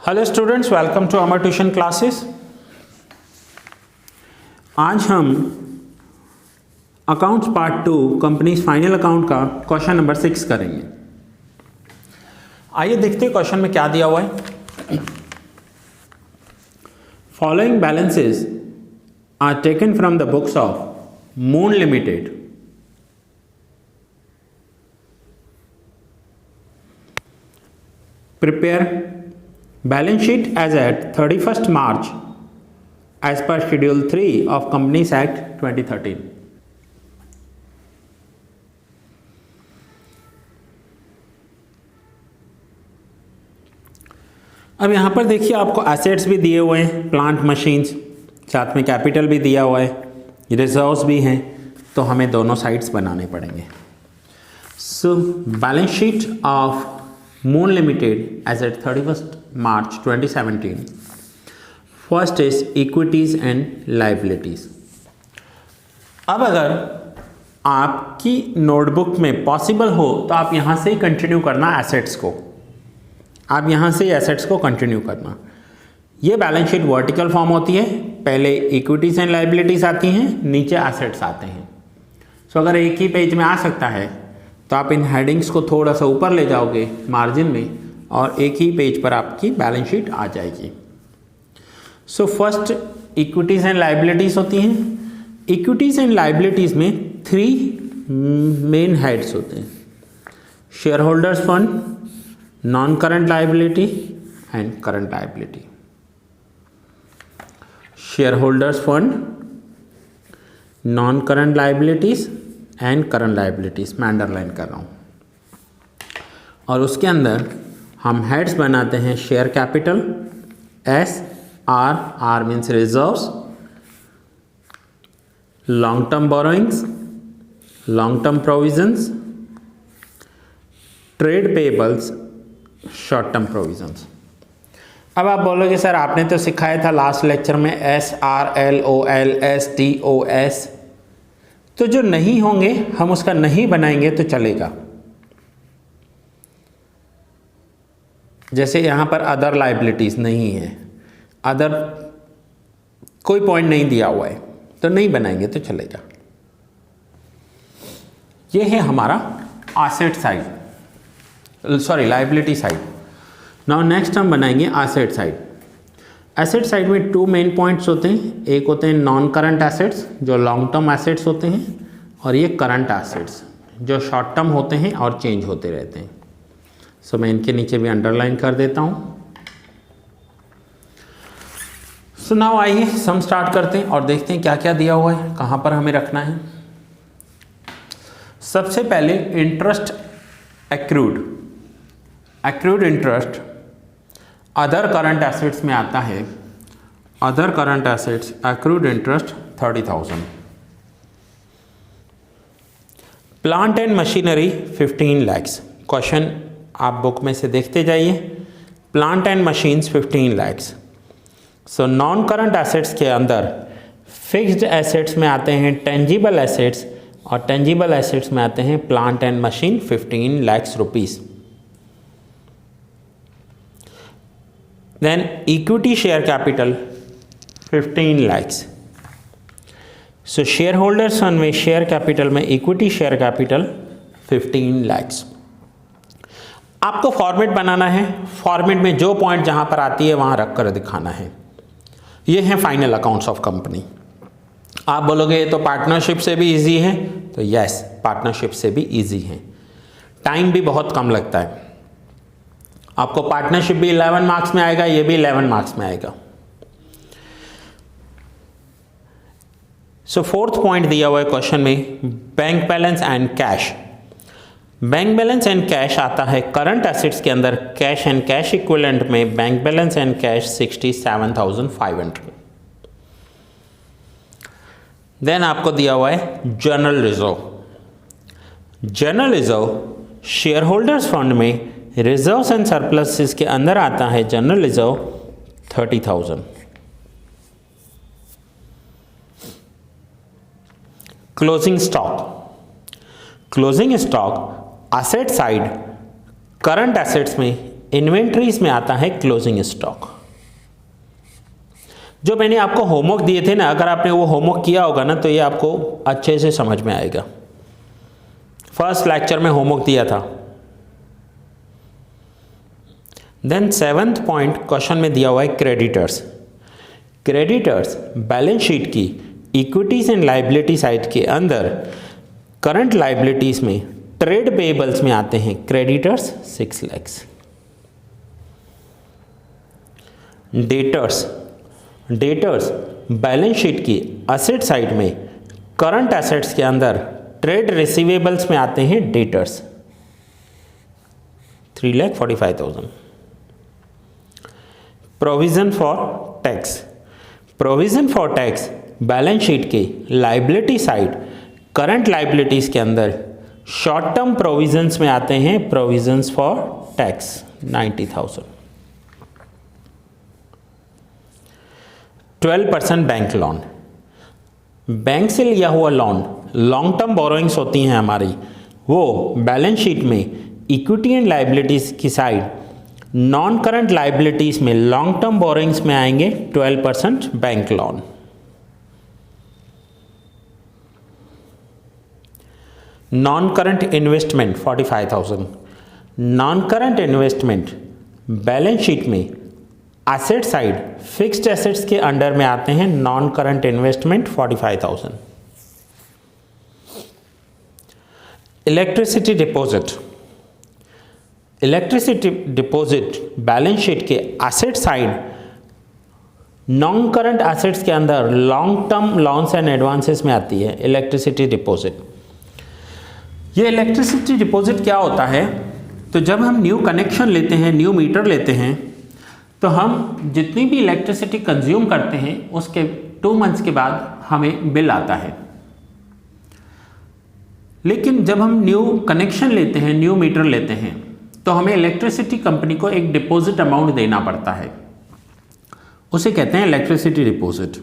Hello students, welcome to Amar tuition classes. आज हम accounts part 2 companies final account का question number 6 करेंगे। आइए देखते हैं क्वेश्चन में क्या दिया हुआ है। Following balances are taken from the books of moon limited. Prepare balance sheet as at 31st March as per Schedule 3 of Companies Act 2013। अब यहाँ पर देखिए आपको एसेट्स भी दिए हुए हैं, प्लांट मशीन्स, साथ में कैपिटल भी दिया हुआ है, रिजर्व्स भी हैं, तो हमें दोनों साइड्स बनाने पड़ेंगे। So balance sheet of Moon Limited as at 31st March 2017. First is equities and liabilities. अब अगर आपकी नोटबुक में पॉसिबल हो तो आप यहाँ से ही कंटिन्यू करना एसेट्स को, आप यहाँ से एसेट्स को कंटिन्यू करना। ये बैलेंस शीट वर्टिकल फॉर्म होती है, पहले इक्विटीज एंड लाइबिलिटीज आती हैं, नीचे एसेट्स आते हैं। सो अगर एक ही पेज में आ सकता है तो आप इन हेडिंग्स को थोड़ा सा ऊपर ले जाओगे मार्जिन में और एक ही पेज पर आपकी बैलेंस शीट आ जाएगी। So first equities and liabilities होती हैं। इक्विटीज़ एंड लाइबिलिटीज़ में 3 मेन हेड्स होते हैं: share holders fund, non current liability and current liability. Share holders fund, non current liabilities and current liabilities, मैं underline कर रहा हूँ। और उसके अंदर हम हेड्स बनाते हैं share capital, S, R means reserves, long term borrowings, long term provisions, trade payables, short term provisions. अब आप बोलोगे सर आपने तो सिखाया था लास्ट लेक्चर में S, R, L, O, L, S, T, O, S, तो जो नहीं होंगे हम उसका नहीं बनाएंगे तो चलेगा। जैसे यहाँ पर अदर लाइबिलिटीज़ नहीं है, अदर कोई पॉइंट नहीं दिया हुआ है तो नहीं बनाएंगे तो चलेगा। ये है हमारा asset side, sorry liability side. Now next हम बनाएंगे एसेट साइड। एसेट साइड में 2 मेन पॉइंट्स होते हैं। एक होते हैं नॉन करंट एसेट्स जो लॉन्ग टर्म एसेट्स होते हैं, और ये करंट एसेट्स जो शॉर्ट टर्म होते हैं और चेंज होते रहते हैं। सो मैं इनके नीचे भी अंडरलाइन कर देता हूँ। सो नाउ आइए सम स्टार्ट करते हैं और देखते हैं क्या क्या दिया हुआ है, कहाँ पर हमें रखना है। सबसे पहले interest accrued interest other current assets में आता है। Other current assets accrued interest 30,000। Plant and machinery 15 lakhs। Question आप बुक में से देखते जाइए। Plant and machines 15 lakhs। So non current assets के अंदर फिक्स्ड एसेट्स में आते हैं टेंजिबल एसेट्स, और टेंजिबल एसेट्स में आते हैं plant and machine 15 lakhs rupees. Then equity share capital 15 lakhs। So shareholders fund में share capital में equity share capital 15 lakhs। आपको फॉर्मेट बनाना है, फॉर्मेट में जो पॉइंट जहां पर आती है वहां रख कर दिखाना है। ये है फाइनल अकाउंट्स ऑफ कंपनी। आप बोलोगे ये तो पार्टनरशिप से भी इजी है, तो यस पार्टनरशिप से भी इजी है, टाइम भी बहुत कम लगता है। आपको पार्टनरशिप भी 11 मार्क्स में आएगा, ये भी 11 मार्क्स में आएगा। सो फोर्थ पॉइंट दिया हुआ है क्वेश्चन में bank balance and cash. Bank balance and cash आता है करंट एसेट्स के अंदर। कैश एंड कैश इक्विवेलेंट में bank balance and cash 67,500। Then आपको दिया हुआ है general reserve. General reserve share holders fund में रिजर्व्स एंड सरप्लसेस के अंदर आता है general reserve 30,000। Closing stock asset side current assets में इन्वेंट्रीज में आता है क्लोजिंग स्टॉक। जो मैंने आपको होमवर्क दिए थे ना, अगर आपने वो होमवर्क किया होगा ना तो ये आपको अच्छे से समझ में आएगा। फर्स्ट लेक्चर में होमवर्क दिया था। देन 7th पॉइंट क्वेश्चन में दिया हुआ है क्रेडिटर्स। क्रेडिटर्स बैलेंस शीट की इक्विटीज एंड लाइबिलिटी साइड के अंदर करंट लाइबिलिटीज में ट्रेड पेएबल्स में आते हैं creditors 6 lakh. Debtors balance sheet की असेट साइड में करंट एसेट्स के अंदर ट्रेड रिसीवेबल्स में आते हैं debtors 3,45,000। Provision for tax balance sheet के लाइबिलिटी साइड करंट लाइबिलिटीज के अंदर शॉर्ट टर्म प्रोविजंस में आते हैं provisions for tax 90,000। 12% bank loan, bank से लिया हुआ लोन लॉन्ग टर्म बोरोइंग्स होती हैं हमारी, वो बैलेंस शीट में इक्विटी एंड लाइबिलिटीज की साइड नॉन करंट लाइबिलिटीज में लॉन्ग टर्म बोरोइंग्स में आएंगे 12% bank loan. Non current investment 45,000। Non current investment balance sheet में एसेट साइड फिक्स्ड एसेट्स के अंडर में आते हैं non current investment 45,000। Electricity deposit balance sheet के asset side non current assets के अंदर long term loans and advances में आती है इलेक्ट्रिसिटी डिपॉजिट। ये इलेक्ट्रिसिटी डिपॉजिट क्या होता है, तो जब हम न्यू कनेक्शन लेते हैं, न्यू मीटर लेते हैं, तो हम जितनी भी इलेक्ट्रिसिटी कंज्यूम करते हैं उसके 2 मंथ्स के बाद हमें बिल आता है। लेकिन जब हम न्यू कनेक्शन लेते हैं, न्यू मीटर लेते हैं, तो हमें इलेक्ट्रिसिटी कंपनी को एक डिपॉजिट अमाउंट देना पड़ता है, उसे कहते हैं इलेक्ट्रिसिटी डिपॉजिट।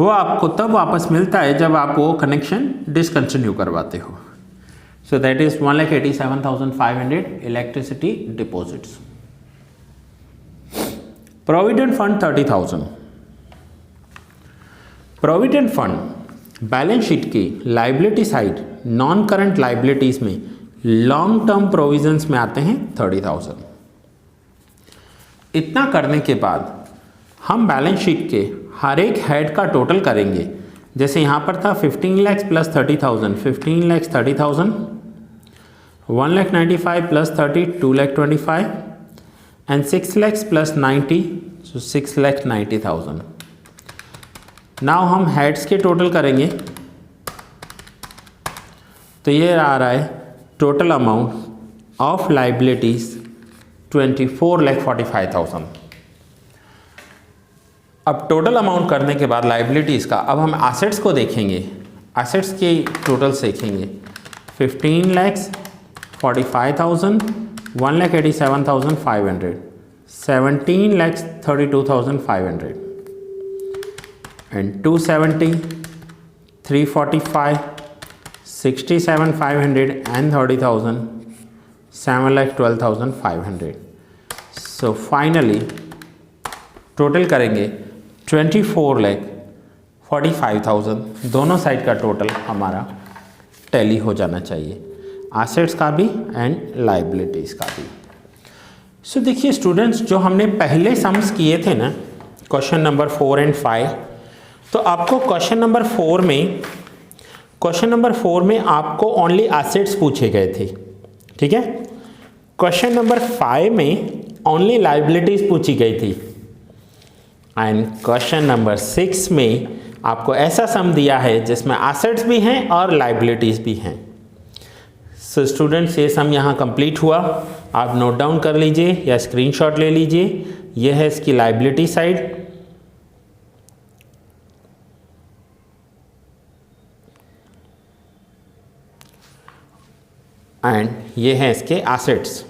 वो आपको तब वापस मिलता है जब आप वो कनेक्शन डिसकंटिन्यू करवाते हो। So that is 1,87,500 electricity deposits. Provident fund 30,000। Provident fund balance sheet की liability side non current liabilities में लॉन्ग टर्म प्रोविजंस में आते हैं 30,000। इतना करने के बाद हम बैलेंस शीट के हर एक हेड का टोटल करेंगे। जैसे यहाँ पर था 15 lakh plus 30,000, 15 lakh 30,000, 1,95,000 plus 30, 2,25,000 and 6 lakhs plus 90, so 6,90,000। Now हम हेड्स के टोटल करेंगे तो ये आ रहा है टोटल अमाउंट ऑफ लाइबिलिटीज 24,45,000। अब टोटल अमाउंट करने के बाद लाइबिलिटीज का अब हम एसेट्स को देखेंगे। एसेट्स के टोटल्स देखेंगे 15,45,000, 1,87,500, 17,32,500 and 270, 345, 67,500 and 30,000, 7,12,500। So finally total करेंगे 24,45,000। दोनों साइड का टोटल हमारा टैली हो जाना चाहिए, एसेट्स का भी एंड लाइबिलिटीज़ का भी। सो देखिए स्टूडेंट्स, जो हमने पहले सम्स किए थे ना क्वेश्चन नंबर 4 एंड 5, तो आपको क्वेश्चन नंबर 4 में आपको ओनली एसेट्स पूछे गए थे, ठीक है। क्वेश्चन नंबर 5 में ओनली लाइबिलिटीज़ पूछी गई थी एंड क्वेश्चन नंबर 6 में आपको ऐसा सम दिया है जिसमें एसेट्स भी हैं और लाइबिलिटीज़ भी हैं। सो स्टूडेंट्स, ये सम यहाँ कंप्लीट हुआ। आप नोट डाउन कर लीजिए या स्क्रीनशॉट ले लीजिए। ये है इसकी लाइबिलिटी साइड एंड ये है इसके एसेट्स।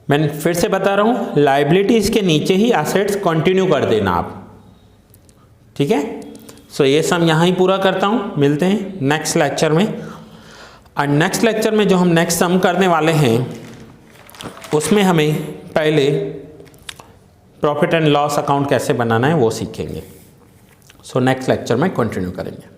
मैं फिर से बता रहा हूँ, लाइबिलिटीज़ के नीचे ही एसेट्स कंटिन्यू कर देना आप, ठीक है। सो ये सम यहाँ ही पूरा करता हूँ। मिलते हैं नेक्स्ट लेक्चर में। और नेक्स्ट लेक्चर में जो हम नेक्स्ट सम करने वाले हैं उसमें हमें पहले प्रॉफिट एंड लॉस अकाउंट कैसे बनाना है वो सीखेंगे। सो नेक्स्ट लेक्चर में कंटिन्यू करेंगे।